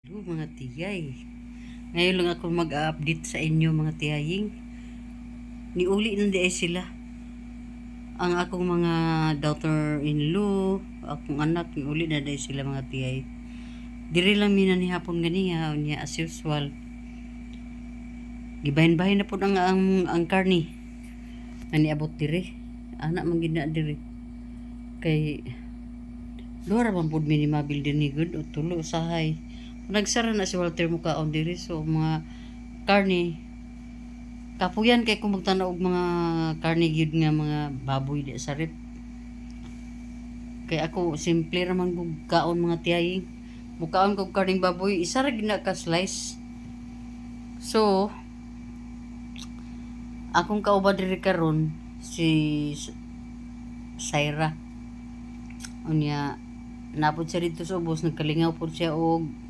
Hello mga tiyay. Ngayon lang ako mag-update sa inyo mga tiyaying. Niuli na di ay sila. Ang akong mga daughter-in-law, akong anak, niuli na di sila mga tiyay. Diri lang mina ni hapon ganiya, niya as usual. Gibahin-bahin na po ang karni. Ani abot diri. Anak man gid na diri. Kay Dora man pud minimabil din ni good o tulo usahay. Nagsara na si Walter mukaon diri so mga karni kapuyan kay kung magtanaw og mga karne gyud nga mga baboy di sa rep. Kay ako simple ra man kog kaon mga tiyay. Mukaon kog karning baboy, isa ra gid na ka slice. So, akong kauban diri karon si Saira. Unya napod siya dito sa ubos, nagkalingaw po siya og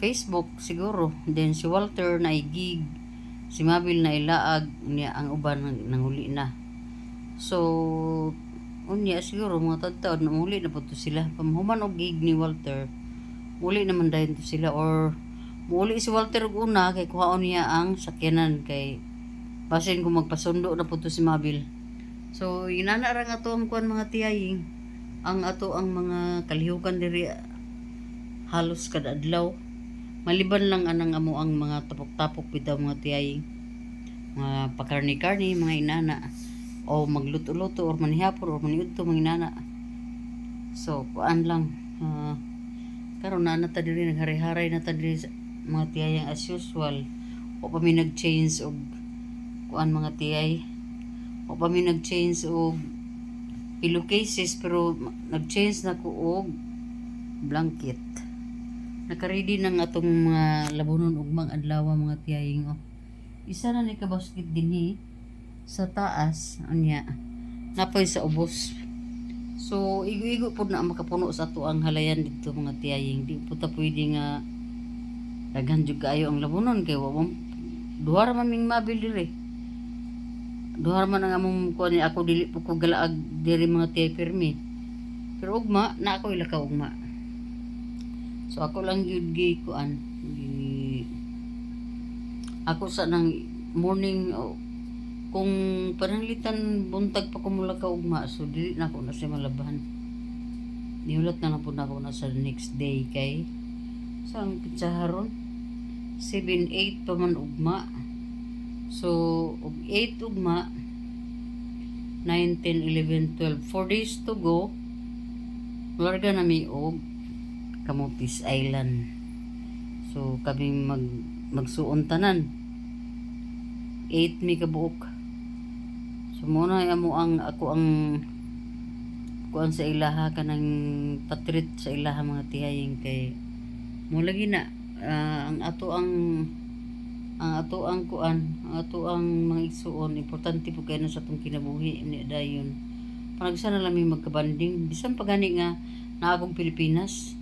Facebook siguro. Then si Walter na gig, si Mabil na ilaag, niya ang uban nanguli na. So, unya siguro mga tadtaon na muli na po to sila. Pamahuman og gig ni Walter, muli naman dahin to sila or muli si Walter og una kay kuhaon niya ang sakyanan kay basin kung magpasundo na po to si Mabil. So, inana ra nga to ang kuan mga tiyaying. Ang ato ang mga kalihukan diri halos kada adlaw. Maliban lang anang amo ang mga tapok-tapok bitaw mga tiyaying. Mga pakarni-karni, mga inana. O magluto-luto or manihapon or maniudto mga inana. So, kuan lang. Karon na ta diri naghari-haray na ta diri mga tiyayang as usual. O pa mi nag-change og kuan mga tiyay. O pa mi nag-change og pillowcases pero nag-change na ko og blanket. Naka-ready na nga atong mga labunon ug mga adlaw mga tiyaying. Isa na ni ka basket dinhi sa taas anya napoy sa ubos. So igo-igo pud na makapuno sa ato ang halayan dito mga tiyaying. Di po ta pwede nga daghan jud kaayo ang labunon kay wa duha ra man ming mabil diri. Duha man ang among kuan ni ako dili po ko galaag diri mga tiyay permi. Pero ugma na ako ilakaw ugma. So ako lang gyud gi kuan ako sa nang morning kung pananglitan buntag pa ko mula ka ugma so dili na ako na siya malabahan. Niulat na po na ako na sa next day kay so ang pitsaharon 7-8 pa man ugma. So, og 8 ugma, 9, 10, 11, 12. 4 days to go, larga na mi og Camotes Island. So, kami magsuon tanan. 8 mi kabuok. So, muna amo ako ang kuan sa ilaha kanang patrit sa ilaha mga tiyaying kay mo lagi na ang ato ang kuan, ang ato ang mga igsuon, importante po kayo na sa itong kinabuhi ni dayon. Panagsara lang may magkabanding, bisan pagani nga na akong Pilipinas.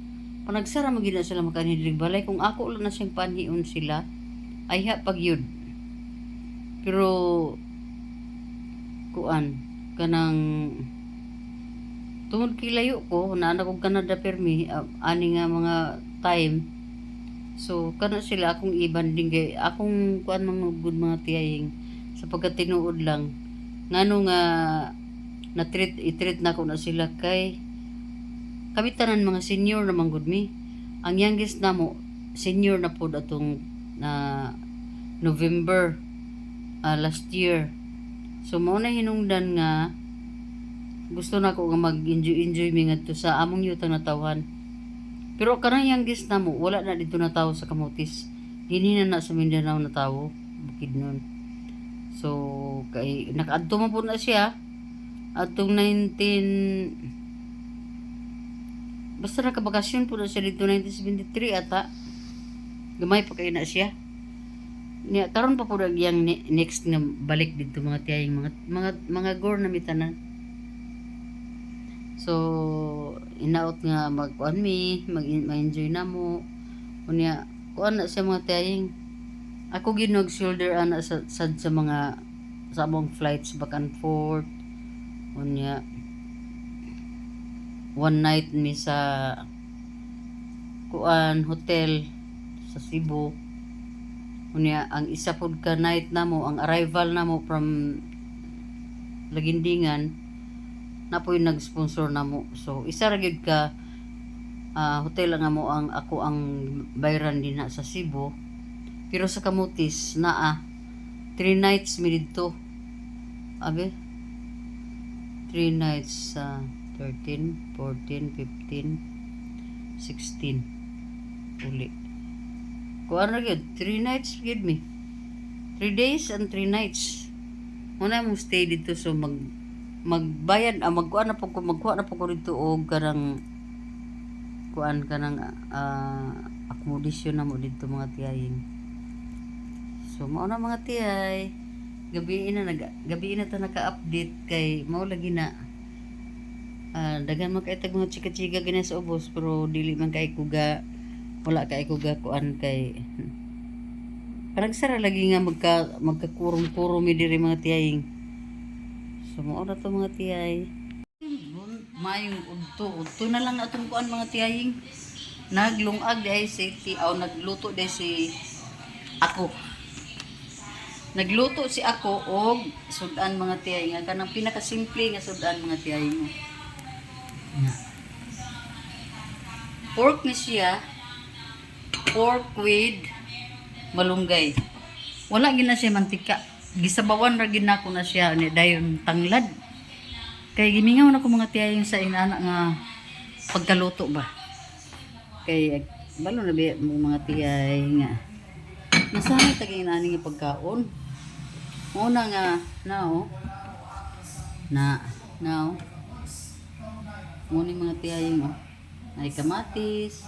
Panagsara magina sila makanilig balay, kung ako lang na siyang panhiun sila, ay pag yun. Pero, kuan, kanang, tungod kilayo ko, naanak kong Canada permi, ani nga mga time, so kana sila akong ibanding kay akong kuan mga good mga tiyaying sa pagkatinuod lang ngano nga i-treat na ko na sila kay kami tanan mga senior na good mi. Ang youngest namo senior na pod atong November last year. So mao na hinungdan nga gusto na ko nga mag-enjoy mi ngadto sa among yutang natawhan. Pero kanang youngest na mo, wala na dito na tao sa Camotes. Dini na sa Mindanao na tao, bukid nun. So, kay nakaadto man po na siya. Atong 19... Basta nakabakasyon po na siya dito 1973 ata. Gamay pa kayo na siya. Karon pa po na yung next na balik dito mga tiyayang mga gore na mitanan. So, inaot nga mag-kuan mi, mag-enjoy na mo. Unya, kuan na siya mga tiyaying. Ako ginog shoulder ana sa mga sa among flights back and forth. Unya, one night mi sa kuan hotel sa Cebu. Unya ang isa pud ka night namo, ang arrival namo from Lagindingan na po yung nag-sponsor namo. So isa ra gyud ka hotel nga mo ang ako ang bayran din na sa Cebu. Pero sa Camotes naa 3 nights mi didto. Abi 3 nights sa 13, 14, 15, 16 uli. Kuan ra gyud 3 nights gyud mi. 3 days and 3 nights. Muna mo stay dito, so magbayad magkuha na po ko dito og karang kuan kanang accommodation na mo dito mga tiyaying. So mao na mga tiyay, gabi na ta naka-update kay mao lagi na daghan man kay tag mga chika-chika gina sa ubos, pero dili man kay kuga, wala kay kuga kuan kay parang sara lagi nga magkakurong-kurong mi diri mga tiyaying. So mao na to mga tiyay. Mayong udto na lang atong kuan mga tiyaying. Naglungag di safety nagluto di si ako. Nagluto si ako og sudan mga tiyay nga kanang pinakasimple nga sudan mga tiyay mo. Pork ni siya. Pork with malunggay. Wala gina siya mantika. Gisabawan ra gid nako na siya ni dayon tanglad. Kay gimingaw na ko mga tiyay sa inana nga pagkaluto ba. Kay balo na biya mga tiyay nga nasanay taging nani nga pagkaon. Una nga now muni mga tiyay mo ay kamatis,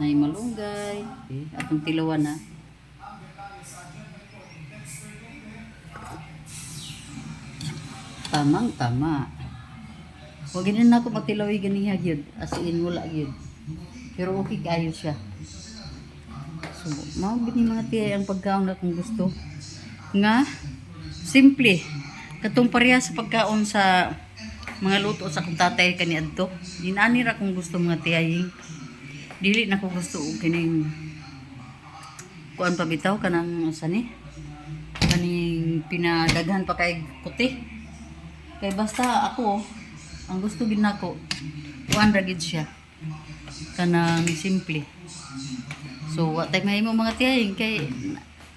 nay malunggay, atong tilawan na. Tamang tama. Wag din na ako matilawi ganiha gyud, as in wala gyud. Pero okay kayo siya. So, mao gid ni mga tiyay ang pagkaon na kung gusto. Nga simple. Katong pareha sa pagkaon sa mga luto sa kung tatay kaniadto. Dinani ra kung gusto mga tiyay. Dili na ko gusto og kining kuan pa bitaw kanang sani. Kaning pinadaghan pa kay kuti. Kay basta ako ang gusto gid nako kuan ra gid siya. Kanang simple. So what time mahimo mga tiyay kay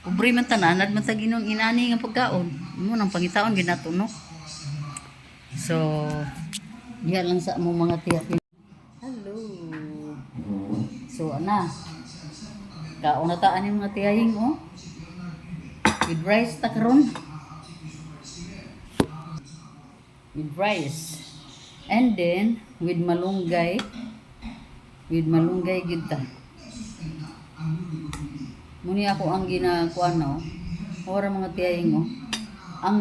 pobre man tanan man ta ginong inani nga pagkaon. Mo nang pangitaon gid nato no. So diha lang sa mo mga tiyay. Hello. So ana. Kaon na ta ani mga tiyaying oh. With rice ta karon. With rice. And then with malunggay. With malunggay gid ta. Muni ako ang ginakuan no. Ora mga tiyaying oh. Ang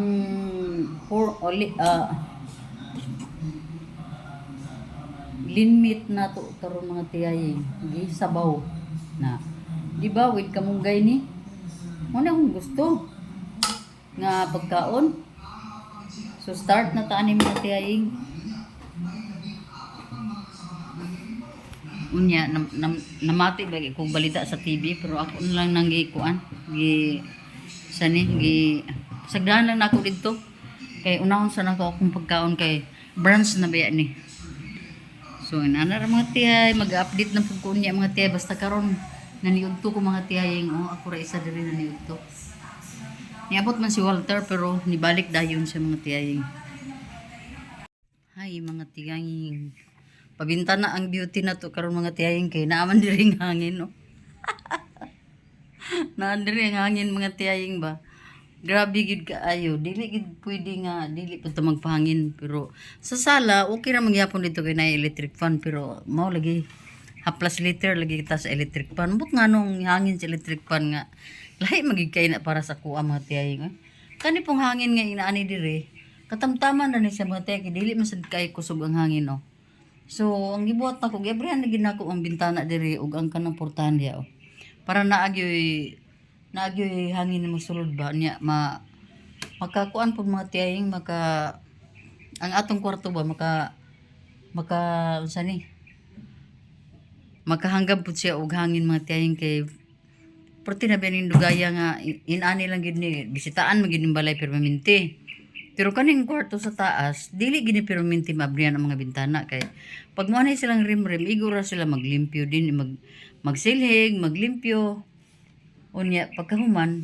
linmit na to karon mga tiyaying gisabaw na. Di ba with kamunggay ni? Muna akong gusto nga pagkaon. So start na ta ani mga tiyaying. Unya namati ba kung balita sa TV, pero ako na lang nang gikuan sagdahan lang nako dito kay unahon sa nako akong pagkaon kay branch na baya ni. So inana ra mga tiyay, mag-update na pud ko niya mga tiyay, basta karon naniudto ko mga tiyay ako ra isa diri naniudto. Niabot man si Walter pero nibalik dayon sa mga tiyay. Hay mga tiyay, pabinta na ang beauty na to karon mga tiyaying kay naaman diri ang hangin no. Naan diri ang hangin mga tiyaying ba. Grabe gid kaayo, dili gid pwede nga dili pa ta magpahangin, pero sa sala okay ra magyapon dito kay na electric fan, pero mao lagi haplas liter lagi kita sa electric fan. But nga nung hangin sa electric fan nga lahi magig kay na para sa kuha mga tiyaying. Kani pong hangin nga inaani diri, katamtaman ra ni sa mga tiyay, dili man sad kay kusog ang hangin no. So, ang gibuhat nako, giabrihan na ginako ang bintana diri ug ang kanang portahan diha oh. Para naagyoy hangin mo sulod ba niya makakuan pud mga tiyaying ang atong kwarto ba maka unsa ni makahanggap pud siya og hangin mga tiyahing kay perti na bining dugaya nga inani lang gid ni bisitaan man gid ning balay permanente. Pero kaning kwarto sa taas, dili gini permanente maabrihan ang mga bintana kay pag mo anay silang rim-rim, igura sila maglimpyo din, magsilhig, maglimpyo. Unya pagkahuman,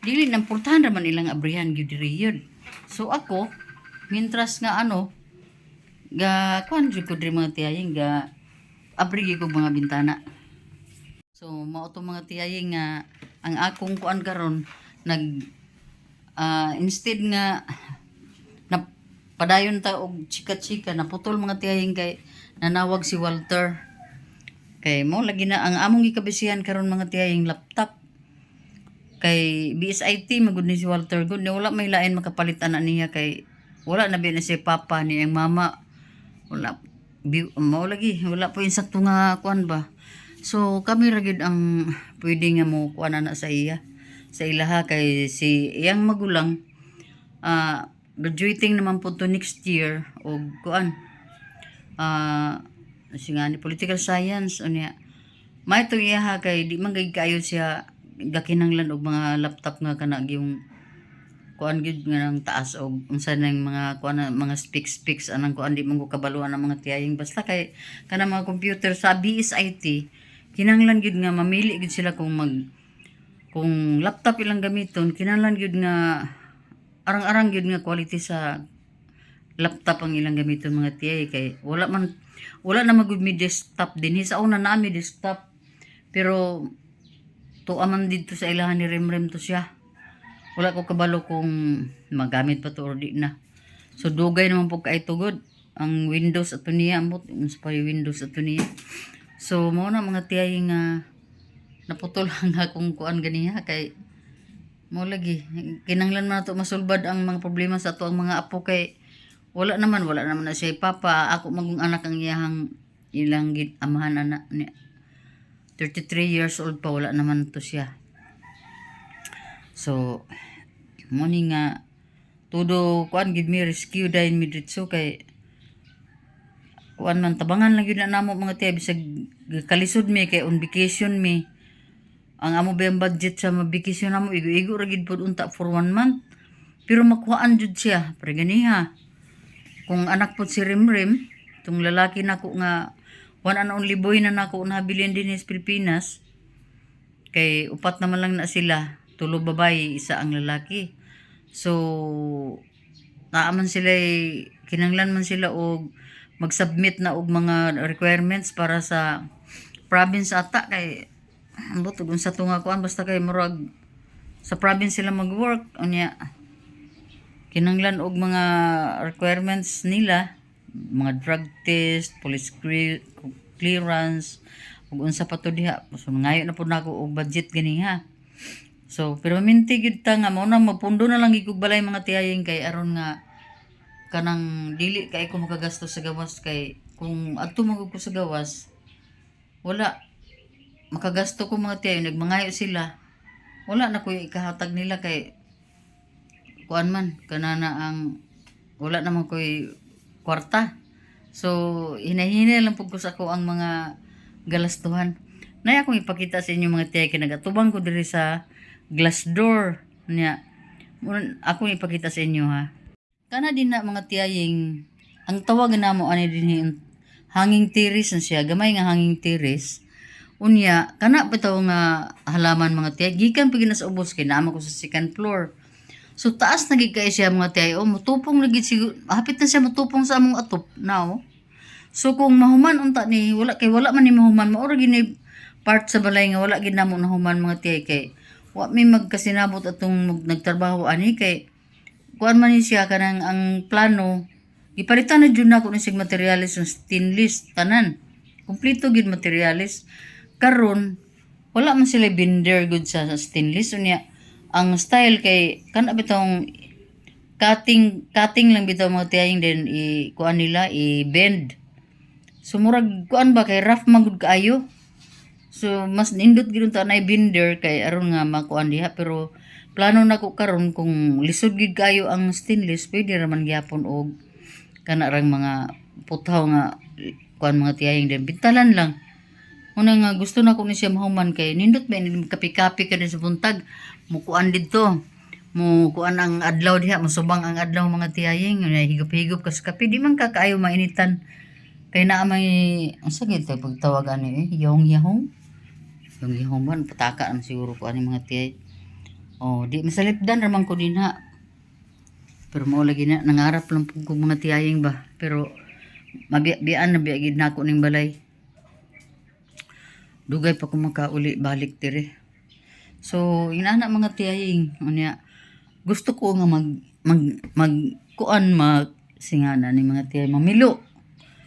dili nang portahan naman ilang abrihan gyud diri yun. So ako, mintras nga kuan jud ko diri mga tiyahing ga abri gyud ko mga bintana. So mao to mga tiyahing nga ang akong kuan karon instead nga na padayon ta og chika-chika naputol mga tiyahing kay nanawag si Walter. Kay mo lagi na ang among gikabisihan karon mga tiyahing laptop. Kay BSIT magud ni si Walter gud ni wala may lain makapalitan na niya kay wala na ba na si papa ni ang mama. Wala mao lagi wala po insakto nga kuan ba. So kami ra gid ang pwede nga mo kuan na sa iya sa ilaha kay si iyang magulang graduating naman po to next year og kuan ni political science unya may to iyaha kay di man gay kayo siya gakinanglan og mga laptop nga kana yung kuan gid nga nang taas og unsa nang mga kuan mga specs anang kuan di man ko kabaluan ang mga tiyahing basta kay kana mga computer sa BSIT kinanglan gid nga mamili gid sila kung laptop ilang gamiton kinahanglan gyud nga arang-arang gyud nga quality sa laptop ang ilang gamiton mga tiyay kay wala na magud mi desktop dinhi sa una na mi desktop pero tuaman dito sa ilahan ni Remrem to siya wala ko kabalo kung magamit pa to or di na so dugay naman po kay tugod ang Windows ato niya amot sa pa Windows ato niya so mao na mga tiyay nga naputol ang akong kuan ganiha kay mo lagi kinanglan man nato masulbad ang mga problema sa ato ang mga apo kay wala naman na siya papa ako magong anak ang ilang amahan anak ni 33 years old pa wala naman to siya so mo ni nga todo kuan gid mi rescue dahil mi dritso kay kuan man tabangan lang gyud na namo mga tiya bisag kalisod mi kay on vacation mi ang amo ba yung budget sa mabikisyon namo igo-igo ra gid pud unta for 1 month pero makuhaan jud siya pre ganiha kung anak pud si Rimrim tung lalaki nako nga one and only boy na nako nabilin din sa Pilipinas kay upat naman lang na sila tulo babae isa ang lalaki so naaman sila kinanglan man sila og mag-submit na og mga requirements para sa province ata kay ambot ug unsa to nga kuan basta kay murag sa province sila mag-work unya kinanglan og mga requirements nila mga drug test police clearance ug unsa pa to diha so ngayo na pud nako og budget ganiha so pero minti gid ta nga mao na mapundo na lang gid balay mga tiyayeng kay aron nga kanang dili kay ko makagastos sa gawas kay kung adto magud ko sa gawas wala makagasto ko mga tiyayo nagmangayo sila wala na ko ikahatag nila kay kuan man kanana ang wala naman ko kwarta so hinahinay lang pud ko sa ako ang mga galastuhan nay akong ipakita sa inyo mga tiyayo kay nagatubang ko diri sa glass door niya akong ipakita sa inyo ha kana din na mga tiyaying ang tawag namo ani din hanging terrace na siya gamay nga hanging terrace unya kana bitaw nga halaman mga tiyay gikan pag sa ubos kay naama ko sa second floor so taas na gid kay siya mga tiyay mutupong na gid siguro hapit na siya mutupong sa among atop now so kung mahuman unta ni wala man ni mahuman mao ra gid part sa balay nga wala gid namo nahuman mga tiyay kay wa mi magkasinabot atong nagtrabaho ani kay kuan man ni siya kanang ang plano gipalitan na jud nako ni sig materialis ng stainless tanan kumpleto gid materialis karon wala man sila binder good sa stainless unya ang style kay kana bitong cutting lang bitaw mga tiyaying din kuan nila i-bend so murag kuan ba kay rough man gud kaayo so mas nindot gid ta na binder kay aron nga makuan diha pero plano nako karon kung lisod gid kaayo ang stainless pwede ra man gyapon og kana rang mga putaw nga kuan mga tiyaying din bintalan lang Una nga gusto na ko ni siya mahuman kay nindot ba ni kapi-kapi ka din sa buntag. Mukuan didto. Mo kuan ang adlaw diha, masubang ang adlaw mga tiyaying, higop-higop ka sa kape, di man ka kaayo mainitan. Kay naa may ang sagid tay pagtawag ani yahong-yahong. Yung yahong man pataka ang siguro ko ani mga tiyay. Oh, di masalipdan raman ko dinha. Pero mao lagi na nangarap lang pud ko mga tiyaying ba. Pero mabiyan na biagid na ako ning balay. Dugay pa ko makauli balik dire. So, inana mga tiyaying, unya gusto ko nga mag kuan singana ni mga tiyay mamilo.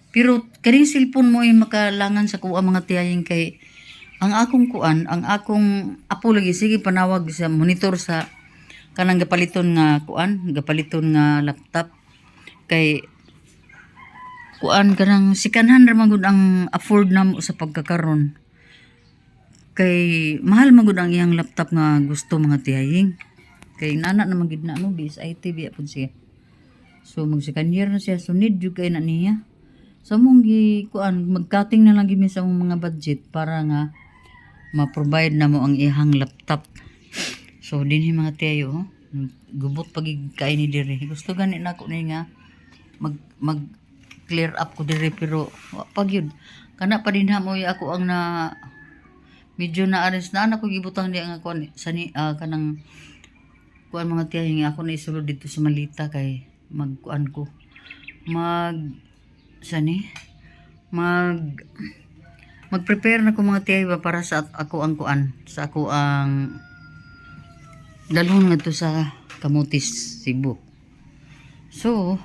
Pero kaning cellphone mo ay makalangan sa kuha mga tiyaying kay ang akong kuan, ang akong apo lagi sige panawag sa monitor sa kanang gapaliton nga kuan, gapaliton nga laptop kay kuan kanang sikanhan ra man gud ang afford namo sa pagkakaron. Kay mahal magud ang iyang laptop nga gusto mga tiyaying. Kay nana na magid na ano bis IT biya pud siya. So mag-second year na siya, so need jud kay na niya. So mong gi kuan mag-cutting na lang gimi sa mong mga budget para nga ma-provide na mo ang iyang laptop. So dinhi mga tiyayo, gubot pagig kay ni dire. Gusto gani nako ni nga mag clear up ko dire pero wa pag yun. Kana pa din mo ako ang na medyo na-aris na ako gibutang di ang kuan sa kanang kuan mga tiyahing ako na isulod dito sa Malita kay magkuan ko mag-prepare na ko mga tiyahay ba para sa ako ang kuan sa ako ang dalhon ngadto sa Camotes, Cebu. So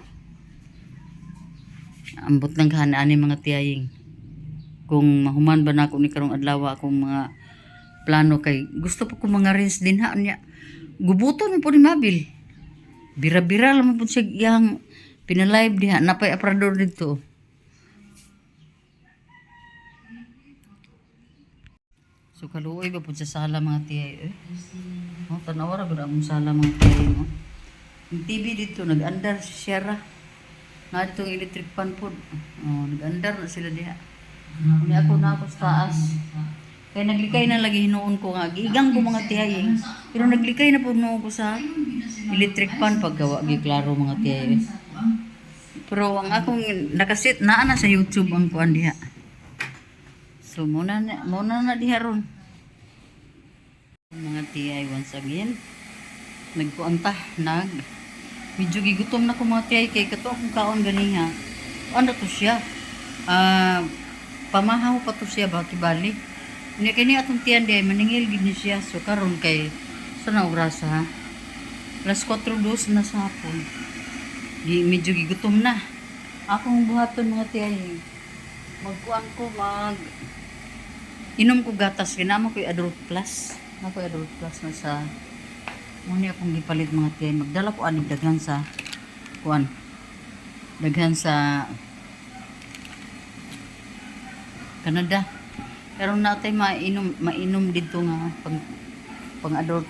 ambot ng kahanaan ni mga tiyahing kung mahuman ba na ako ni karong adlaw akong mga plano kay gusto pa ko mga rinse din ha niya gubuton po ni Mabil bira-bira lang po siya yang pinalive diha napay aparador dito. So kaluoy ba po sa sala mga tiyay no tanawara gud among sala mga tiyay no yung TV dito nag-andar si Sierra na dito electric fan po nag-andar na sila diha. Kuni ako na ako sa taas. Kaya naglikay na lagi hinuon ko nga. Gigang ko mga tiyaying. Pero naglikay na po ko sa electric fan paggawa. Giklaro mga tiyaying. Pero ang akong nakasit naa na sa YouTube ang kuan diha. So muna na diha ron. Mga tiyay once again. Nagkuan ta. Medyo gigutom na ko mga tiyay. Kay kato akong kaon ganiha. Ano to siya? Pamahaw pa to siya bakibalik. Nya kini atong tiyan di maningil gid ni siya so karon kay sana oras ha. Alas 4:02 na sa hapon. Medyo gigutom na. Akong buhaton mga tiyay. Magkuan ko inom ko gatas kinamo ko Adult Plus. Ako Adult Plus na sa muna akong gipalit mga tiyay. Magdala ko ani daghan sa kuan. Daghan sa Canada. Pero natay mainom dito nga pang adult.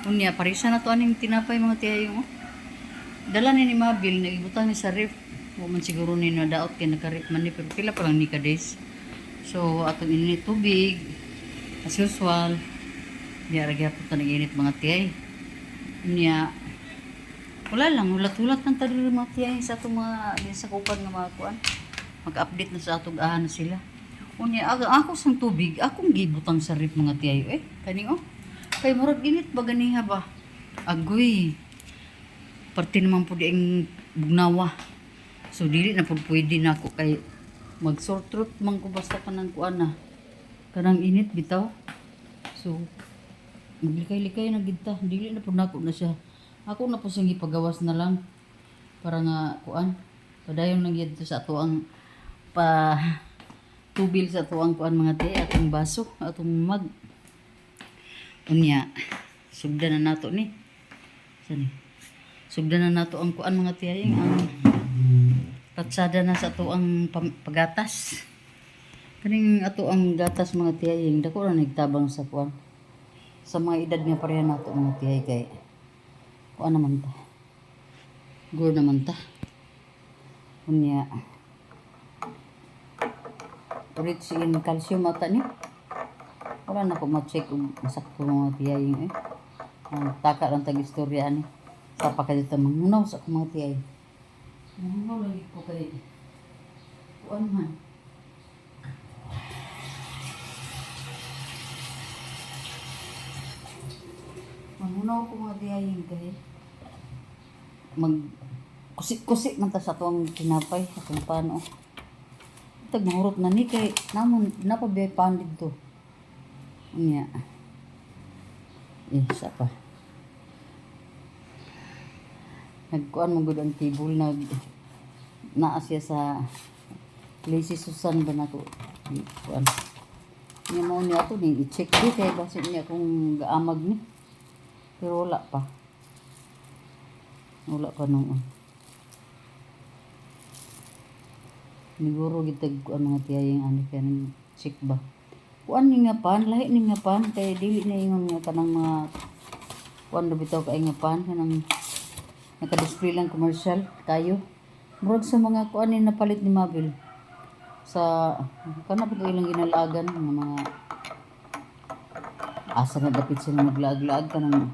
Unya parisa na to aning tinapay mga tiyayo. Dala ni Mabil nagibutang ni sa ref. Wa man siguro ni nadaot kay nakarip man ni pero pila pa lang ni ka days. So atong init tubig as usual. Diya ra gyapon ta nag-init mga tiyay. Unya wala lang ulat-ulat nang tadi mga tiyay sa atong mga sa kupan nga mga kuan. Mag-update na sa atong na sila. Unya ako sang tubig, akong gibutang sa ref mga tiyayo kani kay murag init ba ganiha ba? Agoy. Parte naman po di ang bugnawa. So dili na pud pwede na ako kay mag sore throat man ko basta kanang kuan na. Kanang init bitaw. So maglikay-likay na gid ta, dili na pud nako na siya. Ako na po siyang ipagawas na lang para nga kuan. Padayon lang gid sa ato ang tubil sa tuwang kuan mga tiay atong baso atong mag unya sugdan na nato ni sani sugdan na nato ang kuan mga tiay ang patsada na sa tuwang pagatas kaning ato ang gatas mga tiay dako ra nagtabang sa kuan sa mga edad nga pareha nato mga tiay kay kuan naman ta good naman ta unya rich in calcium ata ni. Wala na ko ma-check kung masakto mga tiyay eh. Taka lang tag istorya ani. Sa pa kadito manghunaw sa akong mga tiyay. Manghunaw lagi ko kay kuan man. Manghunaw ko mga tiyay kay mag kusik-kusik man ta sa tuwang tinapay kung paano. Tag mahurot na ni kay namon napabay pandid to. Unya. Isa pa. Nagkuan mo gud ang table naa siya sa Lazy Susan ba nako. Kuan. Niya mo niya to ni i-check di kay basi niya kung gaamag ni. Pero wala pa. Wala pa noon. Siguro gitag kuan mga tiyayang ani kanang check ba. Kuan ni nga pan, lahi ni nga pan kay dili na ingon nga kanang mga kuan do bitaw kay nga pan kanang naka-display lang commercial tayo. Murag sa mga kuan ni napalit ni Mabel sa kana pud ilang ginalagan ng mga asa na dapit sila maglaag-laag kanang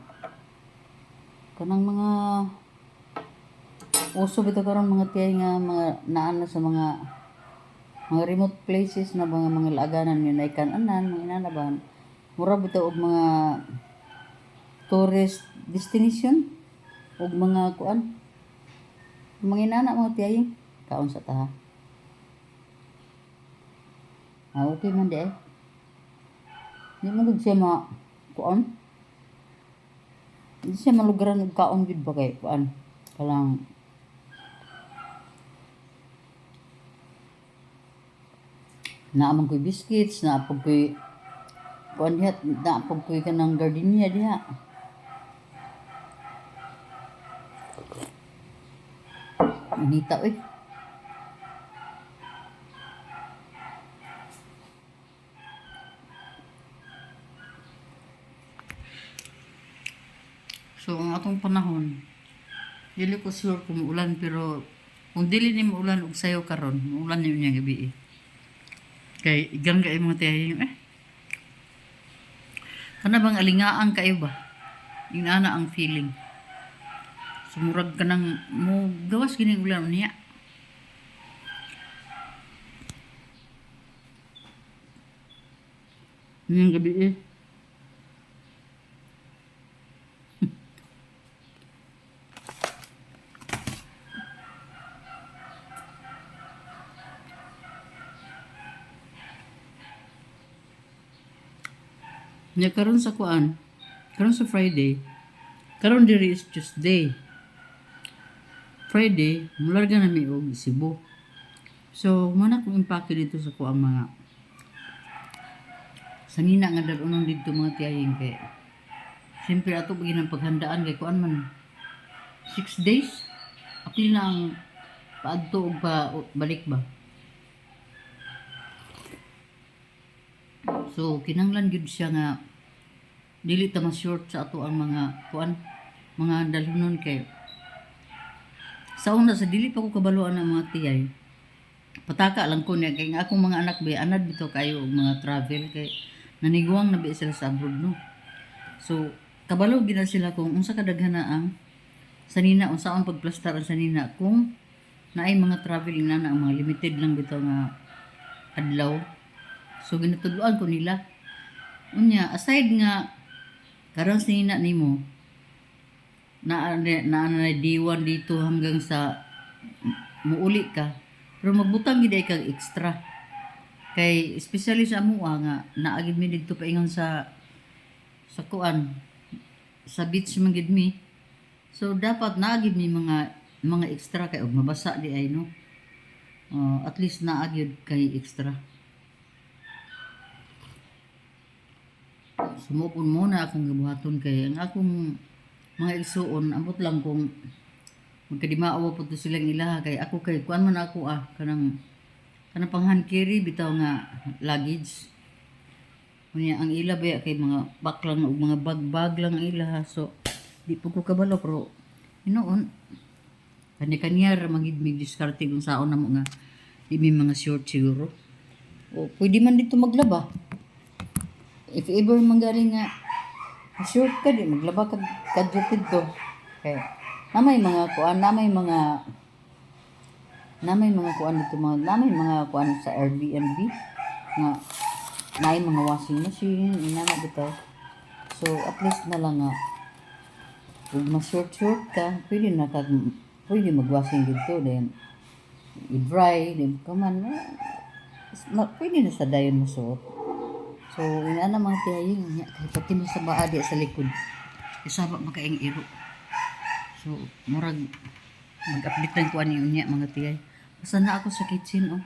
mga uso bitaw karon mga tiyay nga mga naana sa mga remote places na mga laaganan yun ay kan-anan, mga inanaban. Mura bitaw og mga tourist destination og mga kuan. Mga inana mga tiyay kaon sa taha. Okay man di eh. Di mo gud siya kuan. Di siya malugaran og kaon gid ba kay kuan. Kalang naamang ko'y biscuits, naapag ko'y kuan diha, naapag ko'y kanang gardenia diha. Inita eh. So, ang atong panahon, dili ko sure kung ulan pero kung dili ni ulan og sayo karon, ulan ni niya gabi eh. Kay igang kay mga tiyahin kana bang alingaan kayo ba inana ang feeling sumurag ka nang mo gawas gini ulan niya ngayong gabi eh. Nya karon sa kuan, karon sa Friday, karon diri is Tuesday. Friday, mularga na mi og Cebu. So, mana kong impake dito sa kuan mga sanina nga darunon dito mga tiyahing kay siyempre ato bagi ng paghandaan kay kuan man 6 days. Apil na ang paadto og balik ba. So, kinanglan gyud siya nga dili ta ma-short sa ato ang mga kuan, mga dalhonon kay sa una sa dili pa ko kabaluan ang mga tiyay. Pataka lang ko niya kay nga akong mga anak ba anad bitaw kayo og mga travel kay naniguang na ba sila sa abroad no. So, kabalo gid sila kung unsa kadaghan na ang sanina unsa ang pagplastar ang sanina kung naay mga traveling na ang mga limited lang bitaw nga adlaw. So ginatudloan ko nila. Unya aside nga karang sinina nimo na D1 dito hanggang sa muuli ka. Pero magbutang gid kag extra. Kay especially sa amuha nga naagid mi didto paingon sa kuan sa beach man gid mi. So dapat naagid mi mga extra kay og mabasa di ay no. At least naagid kay extra. Sumupon muna akong gabuhaton kay ang akong mga igsuon ambot lang kung magkadimaawa po to silang ilaha kay ako kay kuan man ako kanang pang-hand carry bitaw nga luggage. Kunya ang ila ba kay mga pack lang ug mga bag lang ang ilaha so di po ko kabalo pero hinoon kani-kanyar magid mig diskarte kung saon namo nga di mi mga short siguro. O, pwede man dito maglaba. If ever man galing nga, sure ka di, maglaba ka kadjutid to. Okay. Namay mga kuan, namay mga kuan dito, namay mga kuan sa Airbnb nga may mga washing machine, ina na dito. So, at least na lang nga, kung ma-short ka, pwede mag-washing dito, then, i-dry, then, kaman, pwede na sa dayon mo suot. So, ina na mga tiyaying, kahit pati mo sa baadi sa likod, isaba makaing iro. So, murag, mag-update lang ko ani unya mga tiyay. Basta na ako sa kitchen, oh.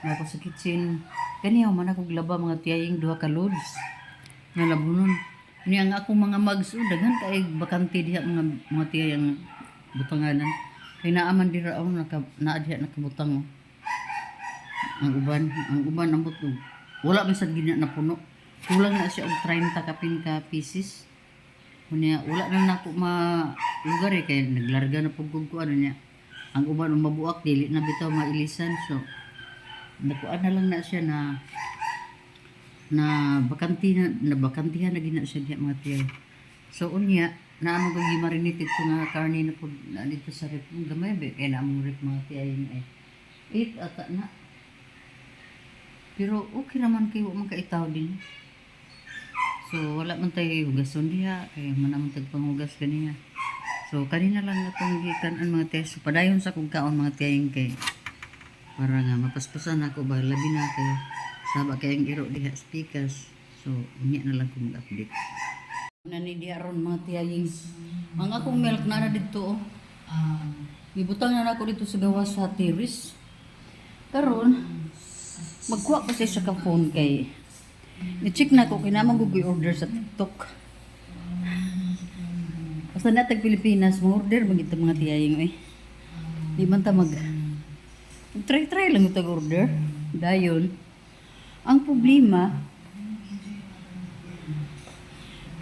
Na ako sa kitchen. Kaniyaw man ako glaba mga tiyaying duha ka loads. Nga labunon. Ni ang akong mga mags, daghan kay bakante diha mga tiyayang butanganan. Kay naaman dira ako naa diha nakabutang, oh. Ang uban ang butog. Wala man sad gina na puno. Kulang na siya og 30 ka pieces. Kunya wala na nako lugar kay naglarga na pug ko ano niya. Ang uban mabuak dili na bitaw mailisan, so nakuan na lang na siya na bakantihan na gina siya diha mga tiyay. So unya naamo ko gimarinated ko nga karne na pud na dito sa rep gamay be kay naamong rep mga tiyay ni 8 ata na. Pero okay naman kay wa man kaitaw din. So wala man tayo hugason diha kay man tag panghugas kaniya. So kanina lang natong gikan-an mga tiyay. So padayon sa kong kaon mga tiyay kay para nga mapaspasan ako ba labi na kay saba kay ang iro diha speakers. So unya na lang ko mag-update. Nani diha ron mga tiyay. Ang akong milk na dito, gibutang na ako dito sa gawas sa terrace. Karon magkuha ko sa phone kay i-check na ko kinamang order sa TikTok. Basta natag Pilipinas mo order magita mga tiyaying eh. Di man ta try lang ito order. Dayon ang problema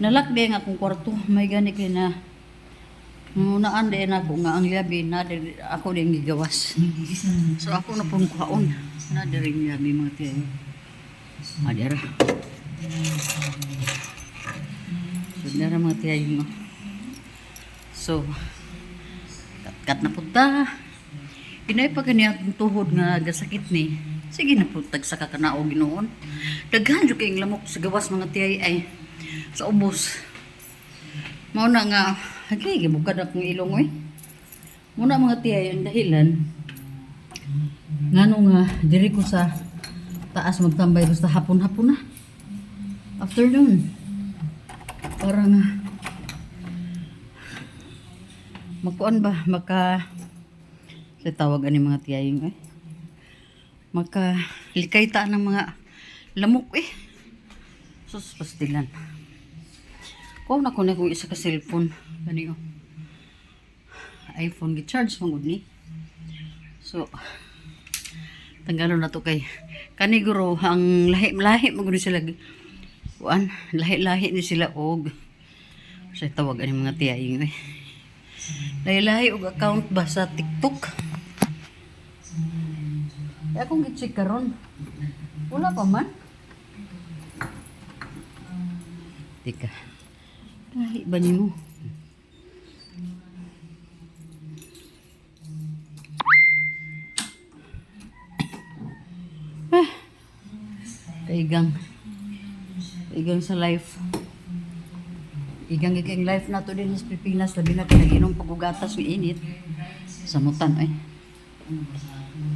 nalakbi nga akong kwarto may gani kay na ngunaan din ako nga ang labi na ako din gigawas. So ako na pong kuhaon na diring labi mga tiyay. Adira. So dara mga tiyay mo. So kat na punta. Kinay pa kaniya akong tuhod nga gasakit ni. Sige na po tag sa kakanao Ginoon. Daghan jud kay lamok sa gawas mga tiyay ay sa ubos. Mao na nga hagay gibukad akong ilong eh. Muna mga tiyay ang dahilan ngano nga diri ko sa taas magtambay basta hapon-hapon na. Afternoon. Para nga magkuan ba sa tawag ani mga tiyaying eh. Likay ta ng mga lamok eh. Sus pastilan. Ko na ko isa ka cellphone gani oh. iPhone gi-charge mo gud ni. So tanggalon na to kay kaniguro ang lahi mo gud sila kuan lahi ni sila og sa tawag ani mga tiyaying eh. Lahi og account ba sa TikTok. Kaya akong gi-check karon. Wala pa man. Tika. Lahi ba ni mo? Kaigang sa life. Igang life na to din sa Pilipinas. Labi na kinaginom pagugatas ng init. Samutan ay.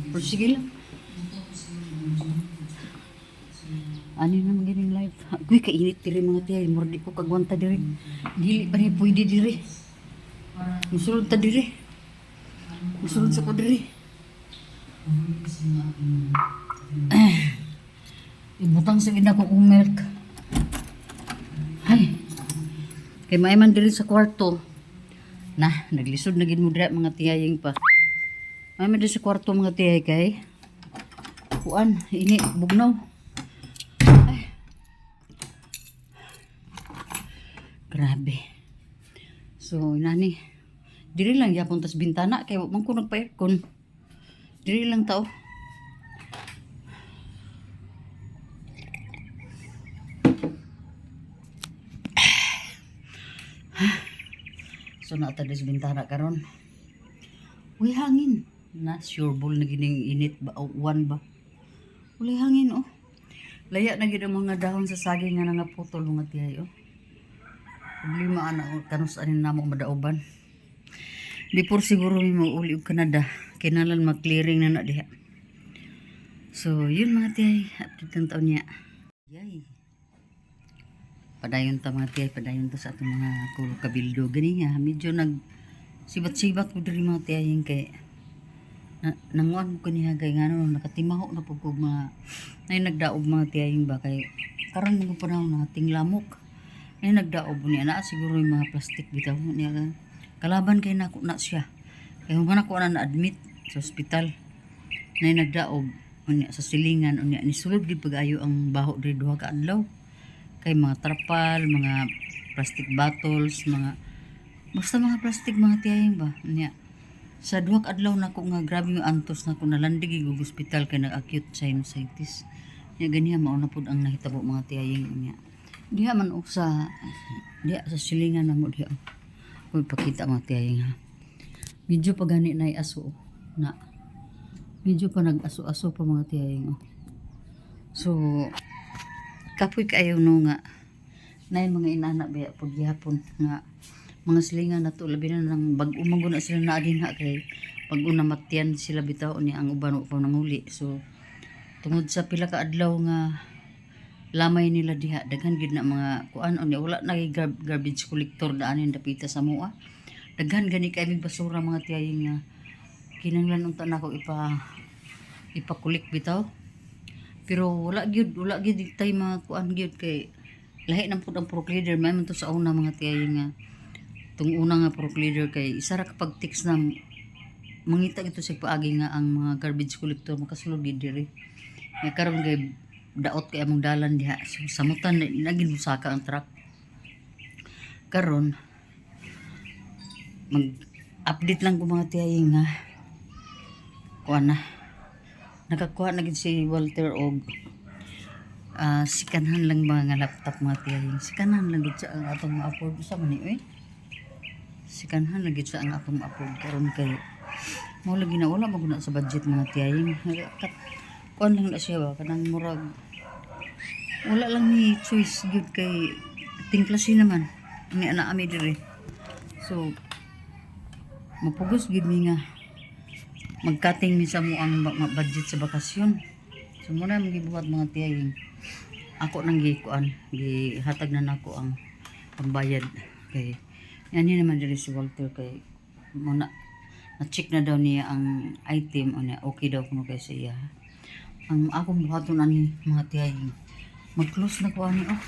Pero sige lang. Ano na magining life? Uy, kainit diri mga tiyay. Mordi ko kagwanta diri. Dili pa rin pwede diri. Musulod ta diri. Musulod sa ko diri. Ibutang sa gina ko kong milk. Ay. Kay maiman diri sa kwarto. Na, naglisod na gid mo dira mga tiyaying pa. Maiman diri sa kwarto mga tiyay kay. Kuan, ini bugnaw. Ay. Grabe. So, inani. Diri lang yapon tas bintana kay wa man ko nagpa-aircon. Diri lang tao. So naata sa bintana karon. Uy hangin. Na sure ball na gining init ba o uwan ba. Uli hangin oh. Laya na gid ang mga dahon sa saging nga nangaputol mga tiyay oh. Problema ana kanus anin namo madaoban. Before siguro mo uli og Canada, kinalan mag-clearing na diha. So yun mga tiyay, update ng taon niya. Yay. Padayon ta mga tiyay, padayon ta sa atong mga kabildo. Gani nga, medyo sibat-sibat ko diri mga tiyay kay nanguan ko niya kay ngano nakatimaho na pug mga nay nagdaob mga tiyay ba kay karon mga panahon na tinglamok. Nay nagdaob niya na siguro yung mga plastic bitaw niya kalaban kay nako na siya. Kay human ako na admit sa ospital. Nay nagdaob unya sa silingan unya ni sulod gid pag-ayo ang baho diri duha ka adlaw. Kay mga trapal, mga plastic bottles, basta mga plastic mga tiyayang ba. Nya sa duha ka adlaw nako nga grabe yung antos nako nalandig ig ospital kay nag-acute sinusitis. Nya ganiya mao na pud ang nahitabo mga tiyayang nya. Diha man og sa silingan namo diha. Kung pakita mga tiyayang ha. Medyo pa gani na aso na. Medyo pa nag-aso-aso pa mga tiyayang oh. So kapoy kayo no nga nay mga inana baya pud gihapon nga mga silingan na to labi na nang bag umangon na sila na din ha kay pag una matyan sila bitaw ni ang uban pa nanguli. So tungod sa pila ka adlaw nga lamay nila diha daghan gid na mga kuan unya wala na garbage collector daanin dapita sa mua. Daghan gani kay mig basura mga tiyaying nga kinahanglan unta nako ipakulik bitaw. Pero wala gyud tay mga kuan gyud kay lahi nang pud ang procleader may man to sa una mga tiyaying nga tung una nga procleader kay isa ra kapag text na mangita ito sa paagi nga ang mga garbage collector makasulod gid diri. Kay karon kay daot kay among dalan diha so, samutan na gid musaka ang truck. Karon mag-update lang ko mga tiyaying nga kuan na nakakuha na gid si Walter og sikanhan lang mga laptop mga tiyaying. Sikanhan lang gid sa ang atong ma-afford sa man ni sikanhan lang gid sa ang atong ma-afford karon kay mao lagi na wala maguna sa budget mga tiyaying. Kuan lang na siya ba kanang murag wala lang ni choice gid kay tingklase naman ni ana ami diri. So mapugos gid mi nga magkating mi sa mo ang budget sa bakasyon. So muna mo gibuhat mga tiyaying. Ako nang gikuan, gihatag na nako ang pambayad kay yan naman diri si Walter kay muna na-check na daw niya ang item o niya okay daw kuno kay sa iya. Ang akong buhaton ani mga tiyaying mag-close na ko ani oh.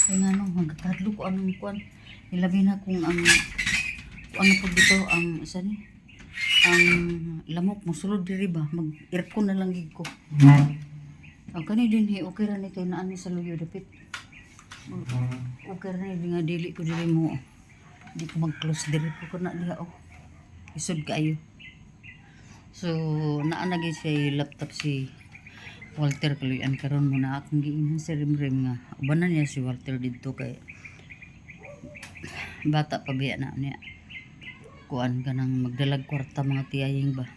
Kay ngano magkadlo ko anong kuan. Ilabi na kung ang ano pud dito ang isa ni ang lamok mo sulod diri ba mag-aircon na lang gid ko. Ang kani din okay ra ni kay naani sa luyo dapit. Okay ra ni nga dili ko dili mo. Di ko mag-close diri ko na diha oh. Isod kaayo. So naa na gid siya laptop si Walter kaluyan karon mo na akong giingnan sa rim-rim nga ubanan niya si Walter didto kay bata pa biya na niya. Kuan ka nang magdalag kwarta mga tiyaying ba.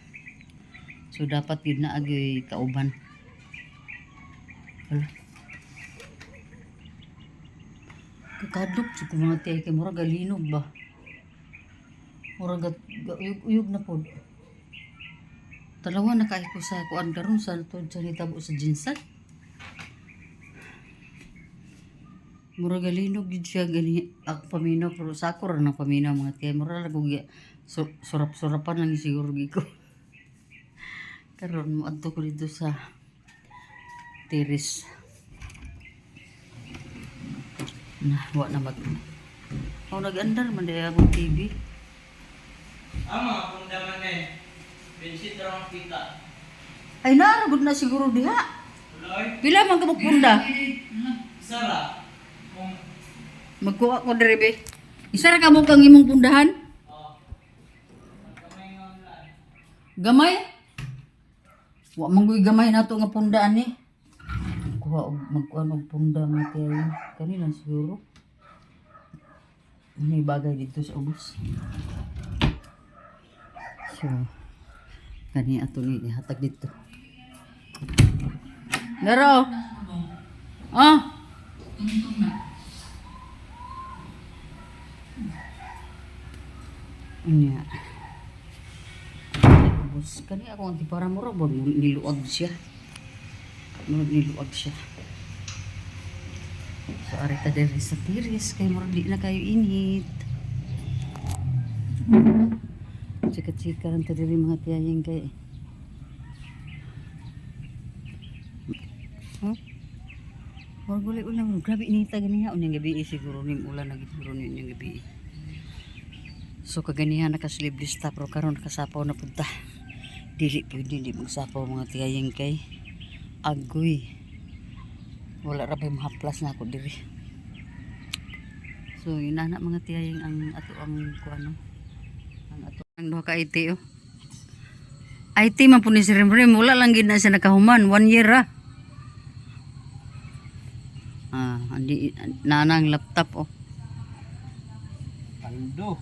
So dapat yun na agyoy kauban. Wala. Kakadlok sa mga tiyay kay murag galinog ba. Murag uyog na po. Dalawa na kayo ko sa kuan karon sa tod sa hitabo sa jinsan. Murag galinog gid siya gani ako paminaw pero sa ako ra nang paminaw mga tiyay murag lang og surap-surapan lang siguro giko. Karon mo adto ko dito sa terrace. Wa na mag. Nag-andar man dai akong TV. Ama, kung daman eh. Bensit ra kita. Ay naragod na siguro diha. Uloy. Pila man ka punda? Sara. Kung Magkuha ko diri be. Isa ra ka mo kang imong pundahan? kamay nga online. Gamay? Wa manggoy gamay nato nga pundaan ni. Kuha og magkuha og punda nga kay kanila siguro. May bagay dito sa ubos. So, kani ato ni ihatag dito. Laro! Ah! Unya. Ubos. Kani ako ang tipara mo ro. Niluag siya. Niluag siya. So, arita din sa tiris. Kaya mo di na kayo init. Chika-chika lang tadi mga tiyayang kay. Huh? Huwag ulang. Grabe inita ganiya. Unyang gabi siguro ning ulan na gituro ninyong gabi. So kaganihan nakasliblis ta pero karon nakasapaw na punta. Dili pwede di magsapaw mga tiyayang kay. Agoy. Wala ra bay mahaplas na ako diri. So inana mga tiyayang ang ato ang kuano. Ang ato ang duha ka IT oh. IT man po ni si Rimrim. Wala lang gid na siya nakahuman. 1 year ra. Andi nanang laptop oh. Paldo.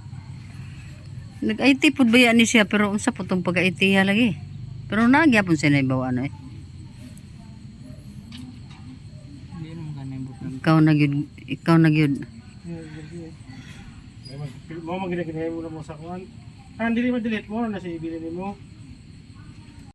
Nag-IT pud ba ni siya pero unsa po tong pag-IT lagi. Pero nagyapon siya na ibaw ano eh. Hindi naman ganun butang. Ikaw nagyud. Mo magiging mo na mo sa kuan. Ah, dili ma-delete mo na si ibili nimo.